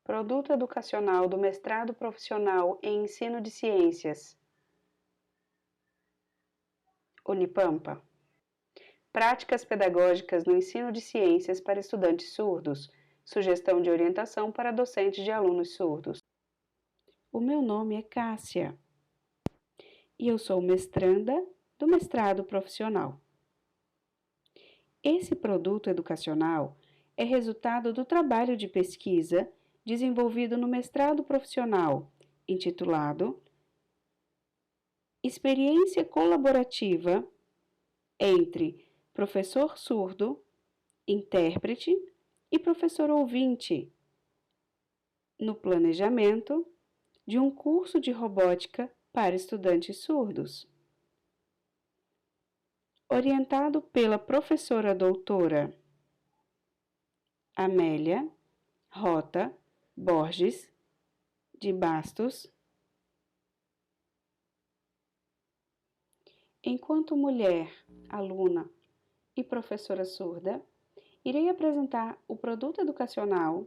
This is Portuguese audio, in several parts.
Produto educacional do mestrado profissional em ensino de ciências. Unipampa. Práticas pedagógicas no ensino de ciências para estudantes surdos. Sugestão de orientação para docentes de alunos surdos. O meu nome é Cássia e eu sou mestranda do mestrado profissional. Esse produto educacional é resultado do trabalho de pesquisa desenvolvido no mestrado profissional, intitulado Experiência colaborativa entre professor surdo, intérprete e professor ouvinte no planejamento de um curso de robótica para estudantes surdos. Orientado pela professora doutora Amélia Rota Borges de Bastos. Enquanto mulher, aluna e professora surda, irei apresentar o produto educacional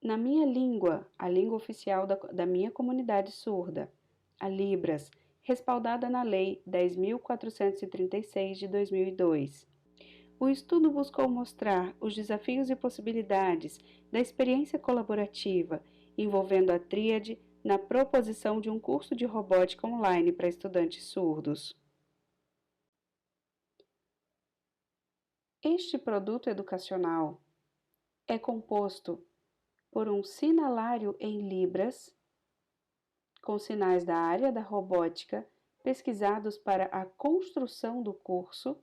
na minha língua, a língua oficial da minha comunidade surda, a Libras, respaldada na Lei 10.436 de 2002. O estudo buscou mostrar os desafios e possibilidades da experiência colaborativa envolvendo a tríade na proposição de um curso de robótica online para estudantes surdos. Este produto educacional é composto por um sinalário em Libras, com sinais da área da robótica pesquisados para a construção do curso,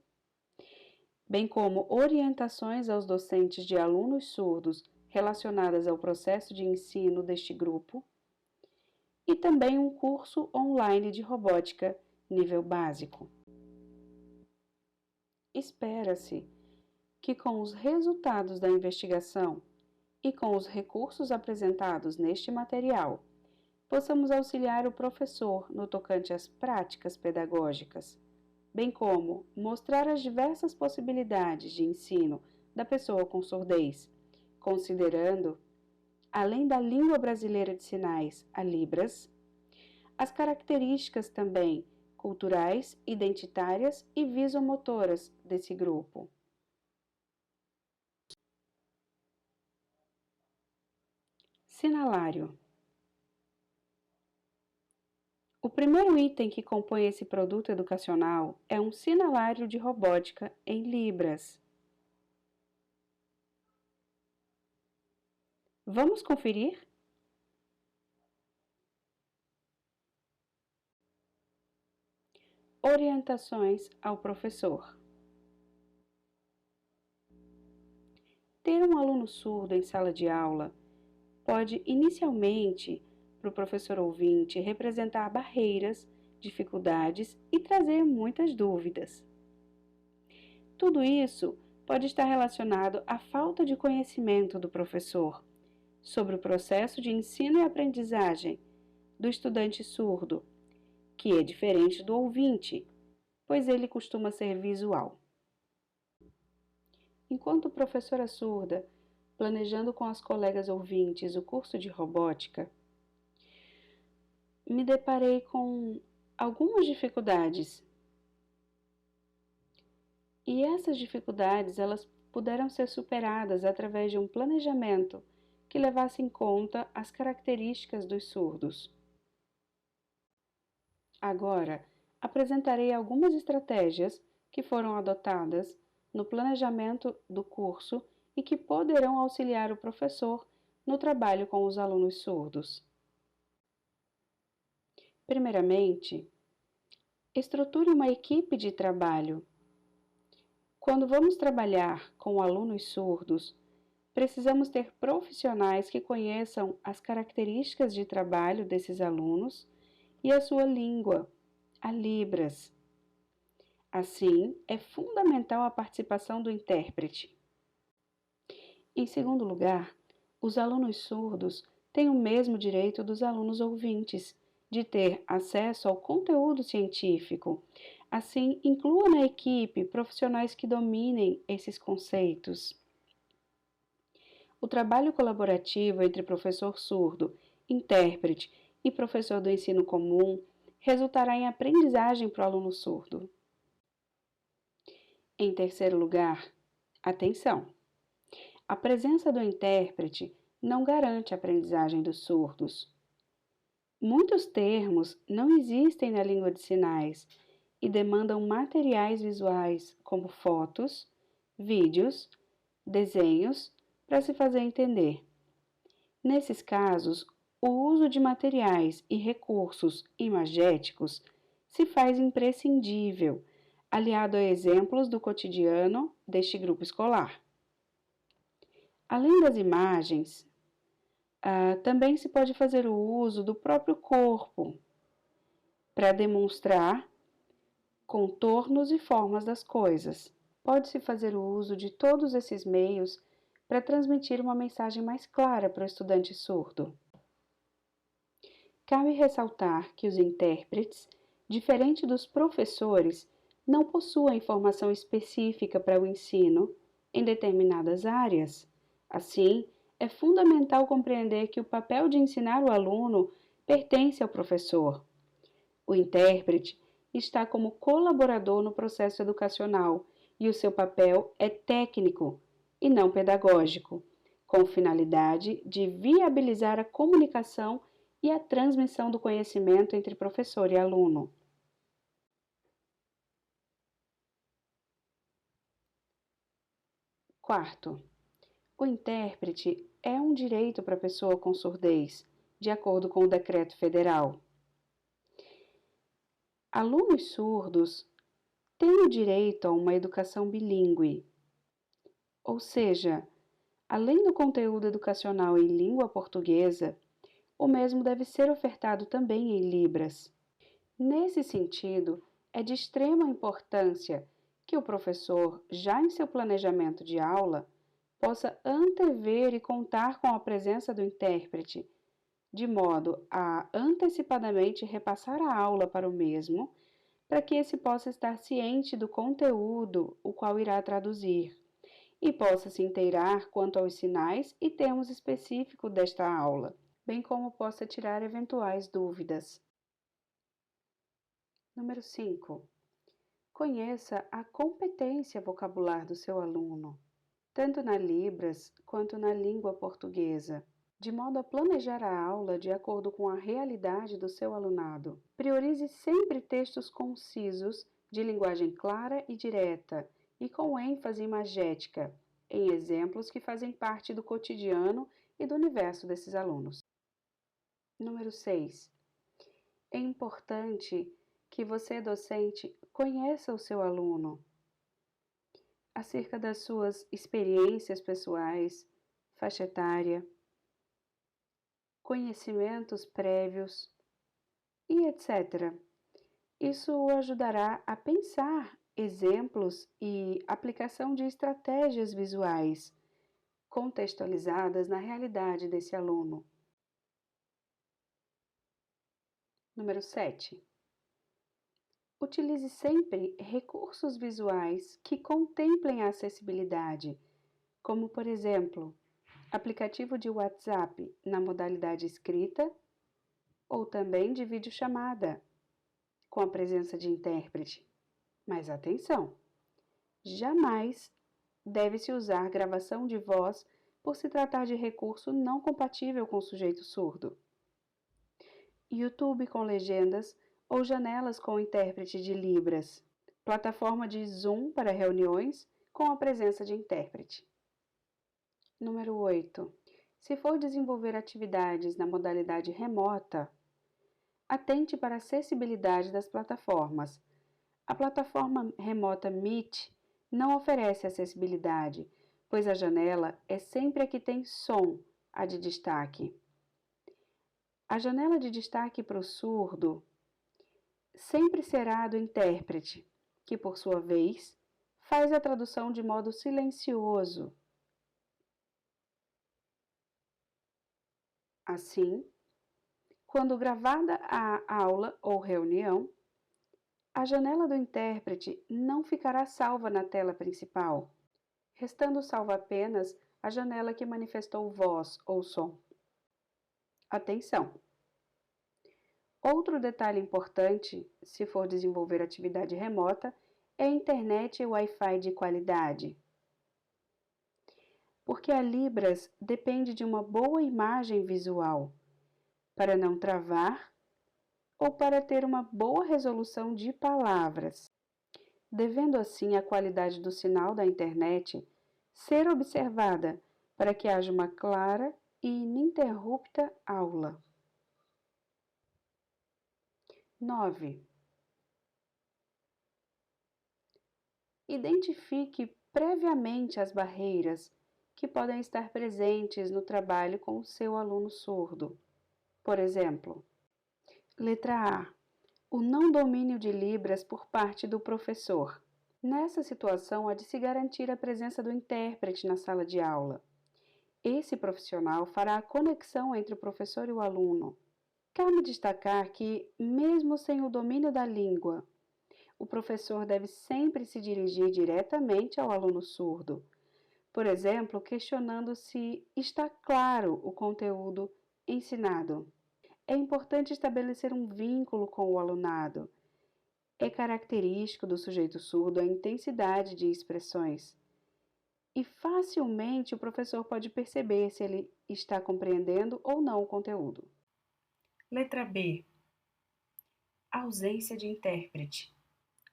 bem como orientações aos docentes de alunos surdos relacionadas ao processo de ensino deste grupo, e também um curso online de robótica nível básico. Espera-se que com os resultados da investigação e com os recursos apresentados neste material, possamos auxiliar o professor no tocante às práticas pedagógicas, bem como mostrar as diversas possibilidades de ensino da pessoa com surdez, considerando, além da língua brasileira de sinais, a Libras, as características também culturais, identitárias e visomotoras desse grupo. Sinalário. O primeiro item que compõe esse produto educacional é um sinalário de robótica em Libras. Vamos conferir? Orientações ao professor. Ter um aluno surdo em sala de aula pode, inicialmente, para o professor ouvinte, representar barreiras, dificuldades e trazer muitas dúvidas. Tudo isso pode estar relacionado à falta de conhecimento do professor sobre o processo de ensino e aprendizagem do estudante surdo, que é diferente do ouvinte, pois ele costuma ser visual. Enquanto professora surda, planejando com as colegas ouvintes o curso de robótica, me deparei com algumas dificuldades. E essas dificuldades, elas puderam ser superadas através de um planejamento que levasse em conta as características dos surdos. Agora, apresentarei algumas estratégias que foram adotadas no planejamento do curso e que poderão auxiliar o professor no trabalho com os alunos surdos. Primeiramente, estruture uma equipe de trabalho. Quando vamos trabalhar com alunos surdos, precisamos ter profissionais que conheçam as características de trabalho desses alunos e a sua língua, a Libras. Assim, é fundamental a participação do intérprete. Em segundo lugar, os alunos surdos têm o mesmo direito dos alunos ouvintes de ter acesso ao conteúdo científico. Assim, inclua na equipe profissionais que dominem esses conceitos. O trabalho colaborativo entre professor surdo, intérprete e professor do ensino comum resultará em aprendizagem para o aluno surdo. Em terceiro lugar, atenção! A presença do intérprete não garante a aprendizagem dos surdos. Muitos termos não existem na língua de sinais e demandam materiais visuais, como fotos, vídeos, desenhos, para se fazer entender. Nesses casos, o uso de materiais e recursos imagéticos se faz imprescindível, aliado a exemplos do cotidiano deste grupo escolar. Além das imagens, também se pode fazer o uso do próprio corpo para demonstrar contornos e formas das coisas. Pode-se fazer o uso de todos esses meios para transmitir uma mensagem mais clara para o estudante surdo. Cabe ressaltar que os intérpretes, diferente dos professores, não possuem formação específica para o ensino em determinadas áreas. Assim, é fundamental compreender que o papel de ensinar o aluno pertence ao professor. O intérprete está como colaborador no processo educacional e o seu papel é técnico e não pedagógico, com finalidade de viabilizar a comunicação e a transmissão do conhecimento entre professor e aluno. Quarto, o intérprete é um direito para a pessoa com surdez, de acordo com o Decreto Federal. Alunos surdos têm o direito a uma educação bilíngue, ou seja, além do conteúdo educacional em língua portuguesa, o mesmo deve ser ofertado também em Libras. Nesse sentido, é de extrema importância que o professor, já em seu planejamento de aula, possa antever e contar com a presença do intérprete, de modo a antecipadamente repassar a aula para o mesmo, para que esse possa estar ciente do conteúdo o qual irá traduzir e possa se inteirar quanto aos sinais e termos específicos desta aula, bem como possa tirar eventuais dúvidas. Número 5. Conheça a competência vocabular do seu aluno, tanto na Libras quanto na língua portuguesa, de modo a planejar a aula de acordo com a realidade do seu alunado. Priorize sempre textos concisos, de linguagem clara e direta, e com ênfase imagética, em exemplos que fazem parte do cotidiano e do universo desses alunos. Número 6. É importante que você, docente, conheça o seu aluno acerca das suas experiências pessoais, faixa etária, conhecimentos prévios e etc. Isso o ajudará a pensar exemplos e aplicação de estratégias visuais contextualizadas na realidade desse aluno. Número 7. Utilize sempre recursos visuais que contemplem a acessibilidade, como, por exemplo, aplicativo de WhatsApp na modalidade escrita ou também de videochamada, com a presença de intérprete. Mas atenção! Jamais deve-se usar gravação de voz por se tratar de recurso não compatível com o sujeito surdo. YouTube com legendas ou janelas com intérprete de Libras. Plataforma de Zoom para reuniões com a presença de intérprete. Número 8. Se for desenvolver atividades na modalidade remota, atente para a acessibilidade das plataformas. A plataforma remota Meet não oferece acessibilidade, pois a janela é sempre a que tem som, a de destaque. A janela de destaque para o surdo sempre será a do intérprete, que, por sua vez, faz a tradução de modo silencioso. Assim, quando gravada a aula ou reunião, a janela do intérprete não ficará salva na tela principal, restando salva apenas a janela que manifestou voz ou som. Atenção! Outro detalhe importante, se for desenvolver atividade remota, é a internet e Wi-Fi de qualidade. Porque a Libras depende de uma boa imagem visual, para não travar ou para ter uma boa resolução de palavras, devendo assim a qualidade do sinal da internet ser observada para que haja uma clara e ininterrupta aula. 9. Identifique previamente as barreiras que podem estar presentes no trabalho com o seu aluno surdo. Por exemplo, letra A. O não domínio de Libras por parte do professor. Nessa situação, há de se garantir a presença do intérprete na sala de aula. Esse profissional fará a conexão entre o professor e o aluno. Cabe destacar que, mesmo sem o domínio da língua, o professor deve sempre se dirigir diretamente ao aluno surdo, por exemplo, questionando se está claro o conteúdo ensinado. É importante estabelecer um vínculo com o alunado. É característico do sujeito surdo a intensidade de expressões. E facilmente o professor pode perceber se ele está compreendendo ou não o conteúdo. Letra B. Ausência de intérprete.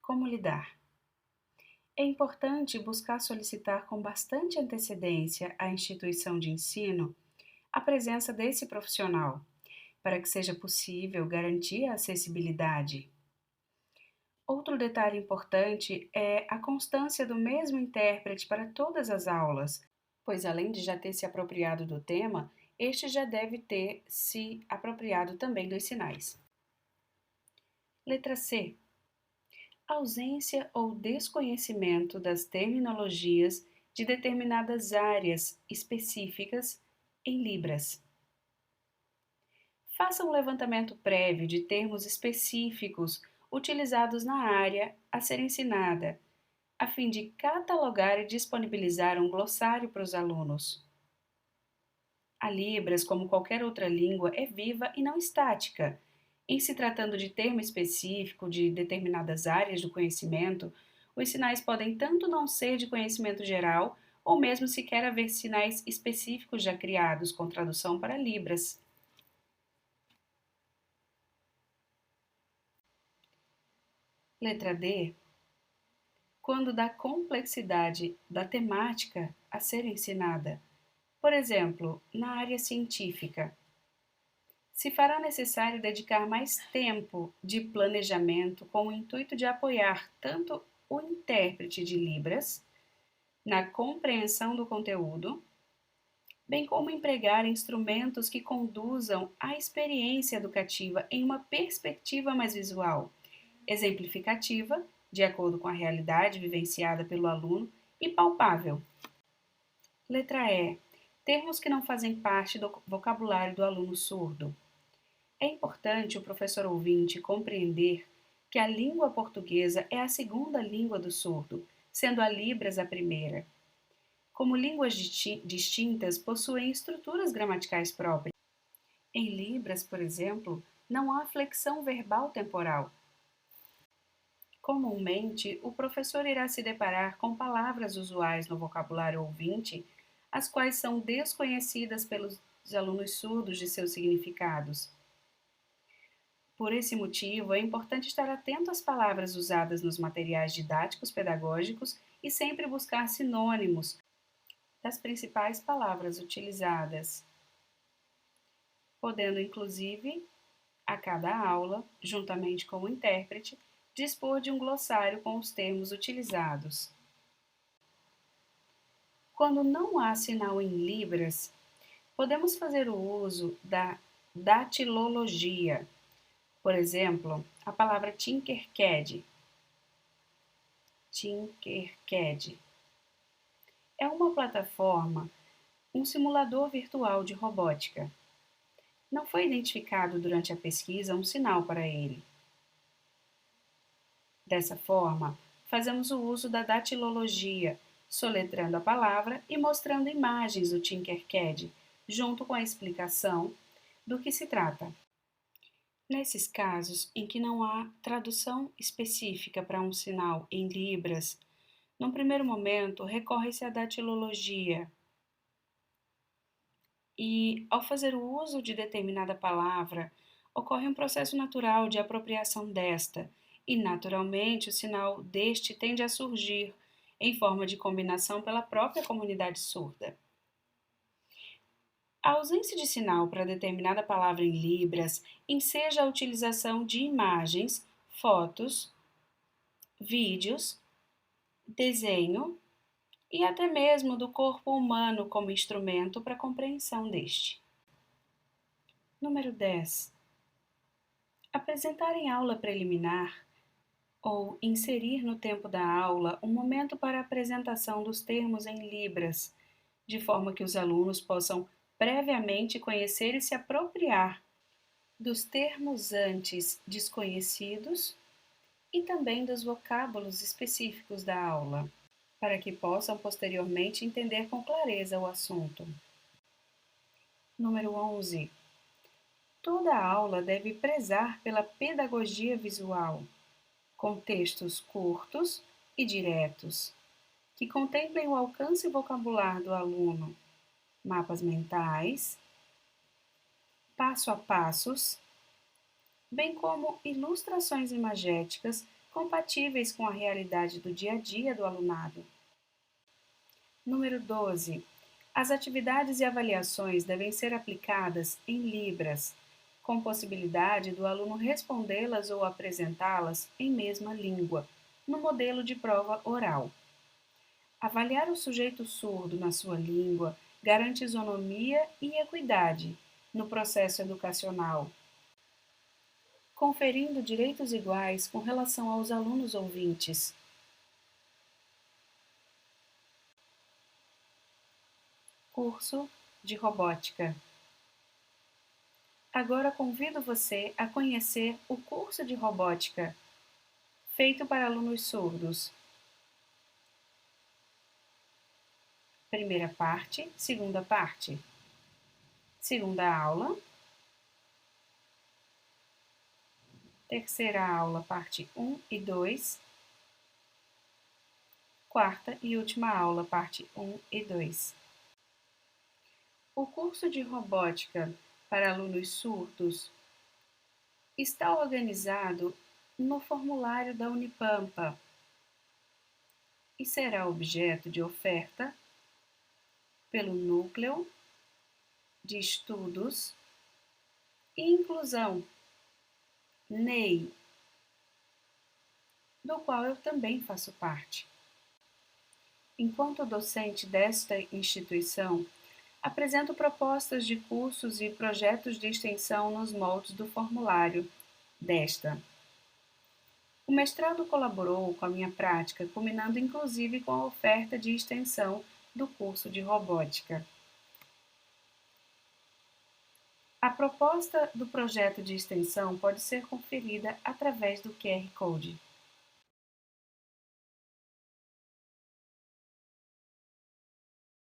Como lidar? É importante buscar solicitar com bastante antecedência à instituição de ensino a presença desse profissional, para que seja possível garantir a acessibilidade. Outro detalhe importante é a constância do mesmo intérprete para todas as aulas, pois além de já ter se apropriado do tema, este já deve ter se apropriado também dos sinais. Letra C. Ausência ou desconhecimento das terminologias de determinadas áreas específicas em Libras. Faça um levantamento prévio de termos específicos utilizados na área a ser ensinada, a fim de catalogar e disponibilizar um glossário para os alunos. A Libras, como qualquer outra língua, é viva e não estática. Em se tratando de termo específico de determinadas áreas do conhecimento, os sinais podem tanto não ser de conhecimento geral, ou mesmo sequer haver sinais específicos já criados com tradução para Libras. Letra D. Quando da complexidade da temática a ser ensinada. Por exemplo, na área científica, se fará necessário dedicar mais tempo de planejamento com o intuito de apoiar tanto o intérprete de Libras na compreensão do conteúdo, bem como empregar instrumentos que conduzam a experiência educativa em uma perspectiva mais visual, exemplificativa, de acordo com a realidade vivenciada pelo aluno e palpável. Letra E. Termos que não fazem parte do vocabulário do aluno surdo. É importante o professor ouvinte compreender que a língua portuguesa é a segunda língua do surdo, sendo a Libras a primeira. Como línguas distintas, possuem estruturas gramaticais próprias. Em Libras, por exemplo, não há flexão verbal temporal. Comumente, o professor irá se deparar com palavras usuais no vocabulário ouvinte, as quais são desconhecidas pelos alunos surdos de seus significados. Por esse motivo, é importante estar atento às palavras usadas nos materiais didáticos pedagógicos e sempre buscar sinônimos das principais palavras utilizadas, podendo, inclusive, a cada aula, juntamente com o intérprete, dispor de um glossário com os termos utilizados. Quando não há sinal em Libras, podemos fazer o uso da datilologia. Por exemplo, a palavra Tinkercad. Tinkercad é uma plataforma, um simulador virtual de robótica. Não foi identificado durante a pesquisa um sinal para ele. Dessa forma, fazemos o uso da datilologia, soletrando a palavra e mostrando imagens do Tinkercad, junto com a explicação do que se trata. Nesses casos em que não há tradução específica para um sinal em libras, num primeiro momento recorre-se à datilologia e, ao fazer o uso de determinada palavra, ocorre um processo natural de apropriação desta e, naturalmente, o sinal deste tende a surgir em forma de combinação pela própria comunidade surda. A ausência de sinal para determinada palavra em libras enseja a utilização de imagens, fotos, vídeos, desenho e até mesmo do corpo humano como instrumento para a compreensão deste. Número 10. Apresentar em aula preliminar ou inserir no tempo da aula um momento para a apresentação dos termos em libras, de forma que os alunos possam previamente conhecer e se apropriar dos termos antes desconhecidos e também dos vocábulos específicos da aula, para que possam posteriormente entender com clareza o assunto. Número 11. Toda aula deve prezar pela pedagogia visual, com textos curtos e diretos, que contemplem o alcance vocabular do aluno, mapas mentais, passo a passos, bem como ilustrações imagéticas compatíveis com a realidade do dia a dia do alunado. Número 12. As atividades e avaliações devem ser aplicadas em libras, com possibilidade do aluno respondê-las ou apresentá-las em mesma língua, no modelo de prova oral. Avaliar o sujeito surdo na sua língua garante isonomia e equidade no processo educacional, conferindo direitos iguais com relação aos alunos ouvintes. Curso de Robótica. Agora convido você a conhecer o curso de Robótica, feito para alunos surdos. Primeira parte, segunda parte. Segunda aula. Terceira aula, parte 1 e 2. Quarta e última aula, parte 1 e 2. O curso de Robótica para alunos surdos está organizado no formulário da Unipampa e será objeto de oferta pelo Núcleo de Estudos e Inclusão, NEI, do qual eu também faço parte. Enquanto docente desta instituição, apresento propostas de cursos e projetos de extensão nos moldes do formulário desta. O mestrado colaborou com a minha prática, culminando inclusive com a oferta de extensão do curso de Robótica. A proposta do projeto de extensão pode ser conferida através do QR Code.